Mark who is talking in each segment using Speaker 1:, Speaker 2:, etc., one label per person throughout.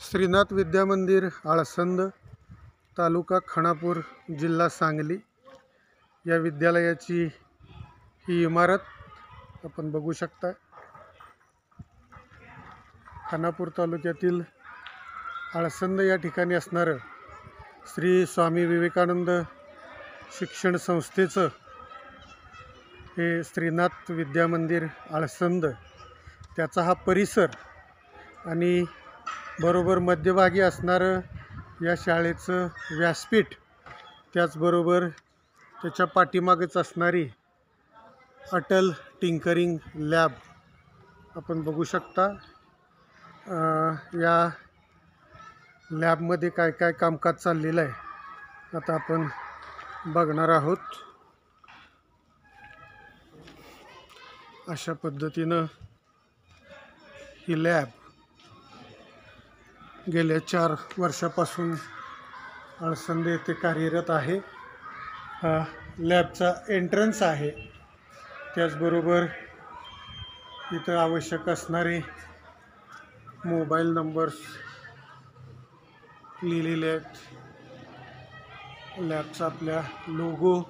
Speaker 1: श्रीनाथ विद्यामंदिर आळसंद, तालुका खानापूर, जिल्हा सांगली या विद्यालयाची ही इमारत आपण बघू शकता। खानापूर तालुक्यातील आळसंद या ठिकाणी असणारं श्री स्वामी विवेकानंद शिक्षण संस्थेचं हे श्रीनाथ विद्यामंदिर आळसंद, त्याचा हा परिसर आणि बरोबर मध्यभागी असणारं या शाळेचं व्यासपीठ, त्याचबरोबर त्याच्या पाठीमागेच असणारी अटल टिंकरिंग लॅब आपण बघू शकता। या लॅबमध्ये काय काय कामकाज चाललेलं आहे आता आपण बघणार आहोत। अशा पद्धतीनं ही लॅब गेल्या 4 वर्षापासून आळसंद येथे कार्यरत आहे। हा लॅबचा एंट्रन्स आहे, त्याचबरोबर इथं आवश्यक असणारे मोबाईल नंबर्स लिहिलेले आहेत। लॅबचा आपल्या लोगो,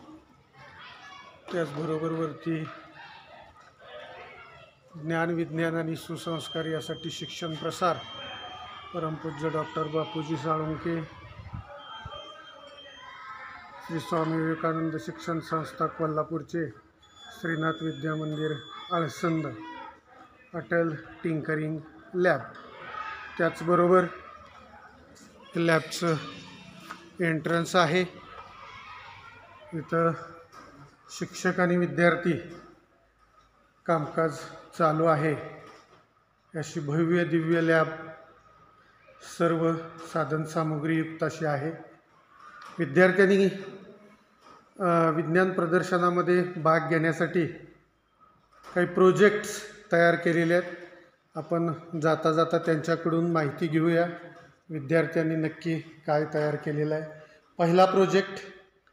Speaker 1: त्याचबरोबर वरती ज्ञान विज्ञान आणि सुसंस्कार यासाठी शिक्षण प्रसार, परमपूज्य डॉक्टर बापूजी साळुंखे, श्री स्वामी विवेकानंद शिक्षण संस्था कोल्हापूरचे श्रीनाथ विद्यामंदिर आळसंद, अटल टिंकरिंग लॅब, त्याचबरोबर लॅबचं एंट्रन्स आहे। इथं शिक्षक आणि विद्यार्थी कामकाज चालू आहे। अशी भव्य दिव्य लॅब सर्व साधन सामुग्री युक्त अशी आहे। विद्यार्थ्यांनी विज्ञान प्रदर्शनामध्ये भाग घेण्यासाठी काही प्रोजेक्ट्स तयार केलेले आहेत। आपण जाता जाता त्यांच्याकडून माहिती घेऊया विद्यार्थ्यांनी नक्की काय तयार केलेलं आहे। पहिला प्रोजेक्ट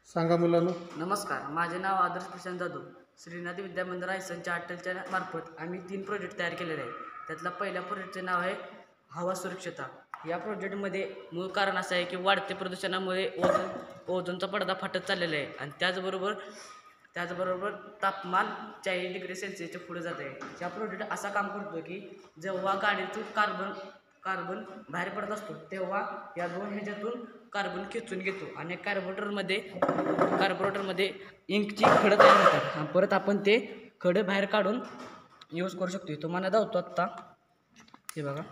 Speaker 1: सांगा मुलांनो।
Speaker 2: नमस्कार, माझे नाव आदर्श प्रशांत जाधव। श्रीनाथ विद्यामंदिर आळसंदच्या अटलच्या मार्फत आम्ही 3 प्रोजेक्ट तयार केलेले आहेत। त्यातला पहिल्या प्रोजेक्टचे नाव आहे हवा सुरक्षता। या प्रोजेक्टमध्ये मूळ कारण असं आहे की वाढत्या प्रदूषणामुळे ओझोनचा पडदा फाटत चाललेला आहे आणि त्याचबरोबर तापमान 40 डिग्री सेल्सिअसच्या पुढे जात आहे। या प्रोजेक्ट असा काम करतो की जेव्हा गाडीतून कार्बन बाहेर पडत असतो तेव्हा या 2 ह्याच्यातून कार्बन खेचून घेतो आणि कार्बोरेटरमध्ये इंकची खडं तयार होतात आणि परत आपण ते खडे बाहेर काढून यूज करू शकतो। तुम्हाला दाखवतो आत्ता, हे बघा।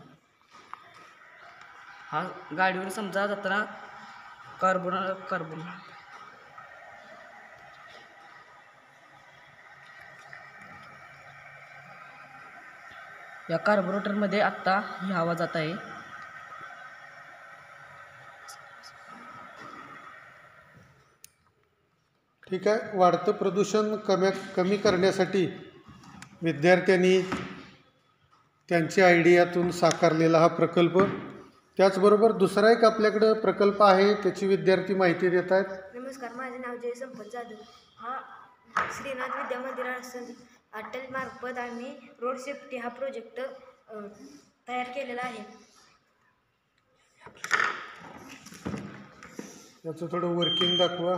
Speaker 2: हा गाडीवर समजा जाताना कार्बन या कार्बोरेटरमध्ये आत्ता ही हवा जात आहे।
Speaker 1: ठीक आहे, वाढतं प्रदूषण कमी करण्यासाठी विद्यार्थ्यांनी त्यांच्या आयडियातून साकारलेला हा प्रकल्प, त्याचबरोबर दुसरा एक आपल्याकडे प्रकल्प आहे, त्याची विद्यार्थी माहिती देत आहेत।
Speaker 3: नमस्कार, माझे नाव जय संपत जाधव। हा श्रीनाथ विद्यामंदिर आळसंद अटल मार्फत आम्ही रोड सेफ्टी हा प्रोजेक्ट तयार केलेला आहे।
Speaker 1: याचं थोडं वर्किंग दाखवा।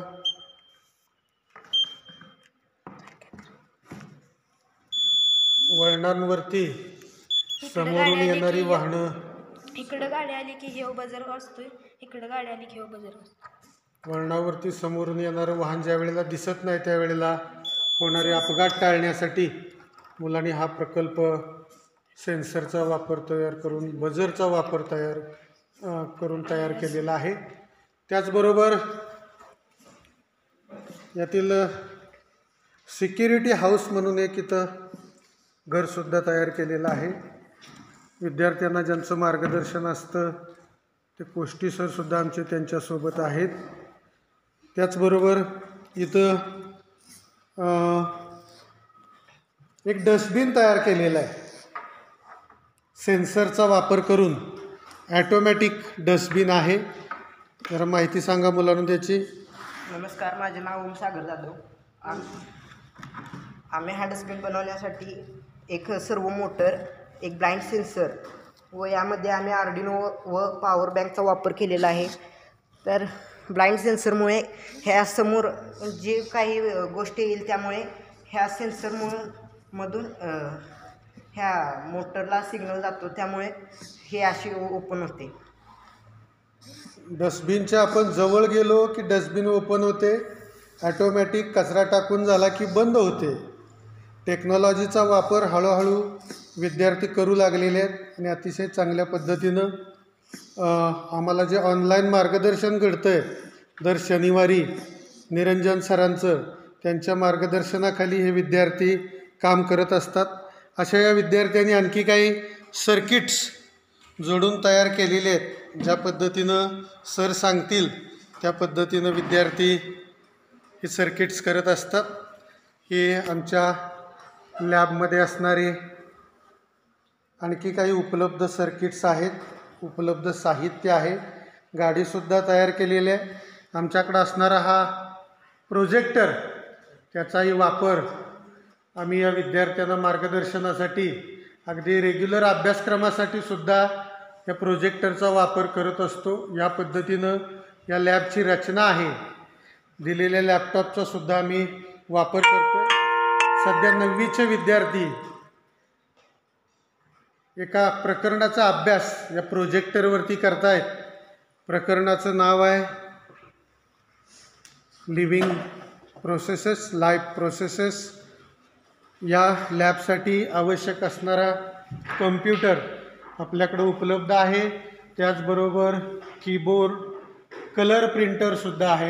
Speaker 1: वळणांवरती समोरून येणारी वाहनं,
Speaker 3: इकडं गाडी आली की हे बजर वाजतोय, इकडं गाडी आली की हे बजर वाजतोय।
Speaker 1: वळणावरती समोरून येणारं वाहन ज्या वेळेला दिसत नाही त्यावेळेला होणारे अपघात टाळण्यासाठी मुलांनी हा प्रकल्प सेन्सरचा वापर तयार करून, बजरचा वापर तयार केलेला आहे। त्याचबरोबर यातील सिक्युरिटी हाऊस म्हणून एक इथं घरसुद्धा तयार केलेलं आहे। विद्यार्थ्यांना ज्यांचं मार्गदर्शन असतं ते कोष्टी सरसुद्धा आमचे त्यांच्यासोबत आहेत। त्याचबरोबर इथं एक डस्टबिन तयार केलेला आहे, सेन्सरचा वापर करून ॲटोमॅटिक डस्टबिन आहे। जरा माहिती सांगा मुलांना त्याची।
Speaker 4: नमस्कार, माझे नाव ओम सागर जाधव। आम्ही हा डस्टबिन बनवण्यासाठी एक सर्वो मोटर, एक ब्लाइंड सेन्सर व यामध्ये आम्ही आर्डिनो व पॉवर बँकचा वापर केलेला आहे. तर ब्लाइंड सेन्सरमुळे ह्या समोर जे काही गोष्टी येईल त्यामुळे ह्या मधून ह्या मोटरला सिग्नल जातो, त्यामुळे हे अशी ओपन होते.
Speaker 1: डस्टबिनच्या आपण जवळ गेलो की डस्टबिन ओपन होते, ॲटोमॅटिक कचरा टाकून झाला की बंद होते. टेक्नॉलॉजीचा वापर हळूहळू विद्यार्थी करू लागलेले आहेत आणि अतिशय चांगल्या पद्धतीनं आम्हाला जे ऑनलाईन मार्गदर्शन घडतं आहे दर शनिवारी निरंजन सरांचं, त्यांच्या मार्गदर्शनाखाली हे विद्यार्थी काम करत असतात. अशा या विद्यार्थ्यांनी आणखी काही सर्किट्स जोडून तयार केलेले आहेत. ज्या पद्धतीनं सर सांगतील त्या पद्धतीनं विद्यार्थी हे सर्किट्स करत असतात. हे आमच्या लॅबमध्ये असणारे आणखी काही उपलब्ध सर्किट्स आहेत, उपलब्ध साहित्य आहे, गाडीसुद्धा तयार केलेली आहे. आमच्याकडं असणारा हा प्रोजेक्टर, त्याचाही वापर आम्ही या विद्यार्थ्यांना मार्गदर्शनासाठी अगदी रेग्युलर अभ्यासक्रमासाठी सुद्धा या प्रोजेक्टरचा वापर करत असतो. या पद्धतीनं या लॅबची रचना आहे. दिलेल्या लॅपटॉपचा सुद्धा आम्ही वापर करतो. सध्या 9वीचे विद्यार्थी एका प्रकरणाचा अभ्यास या प्रोजेक्टरवरती करतायत. प्रकरणाचं नाव आहे लिव्हिंग प्रोसेसेस, लाईफ प्रोसेसेस. या लॅबसाठी आवश्यक असणारा कम्प्युटर आपल्याकडं उपलब्ध आहे. त्याचबरोबर कीबोर्ड, कलर प्रिंटरसुद्धा आहे.